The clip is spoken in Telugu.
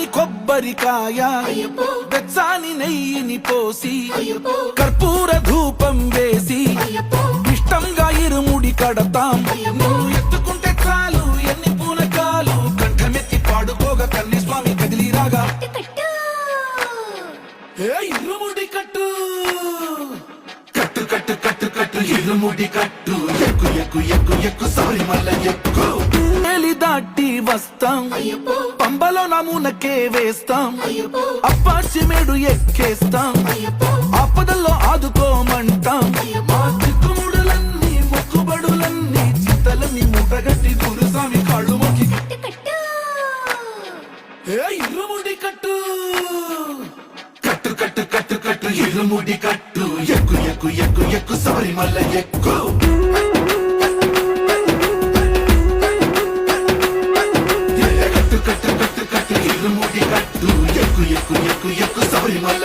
కమ్మని కొబ్బరికాయ వెచ్చాని నెయ్యిని పోసి కర్పూర ధూపం వేసి ఇష్టంగా ఇరుముడి కడతాం. నువ్వు ఎత్తుకుంటే చాలు ఎన్ని పూనకాలు కంఠమెత్తి పాడుకోగా కన్ని స్వామి కదిలిరాగా ఇరుముడి కట్టు కట్టు కట్టు కట్టు కట్టు ఇరుముడి కట్టు ఎక్కు ఎక్కు ఎక్కు ఎక్కు శబరిమల ఎక్కు దాటి వస్తాం పంబలో నమూనకే వేస్తాం అప్పాచిమేడు ఎక్కేస్తాం ఆపదల్లో ఆదుకోమంటాం మా చిక్కుముడులన్నీ మొక్కుబడులన్నీ చిత్తలన్నీ ముట్టగట్టి గురుస్వామి కాళ్ళు మొక్కి ఇరుముడి కట్టు కట్టు కట్టు కట్టు కట్టు ఇరుముడి కట్టు ఎక్కు ఎక్కు ఎక్కు ఎక్కు శబరిమల ఎక్కు ఇరుముడి కట్టు ఎక్కు ఎక్కు ఎక్కు ఎక్కు శబరిమల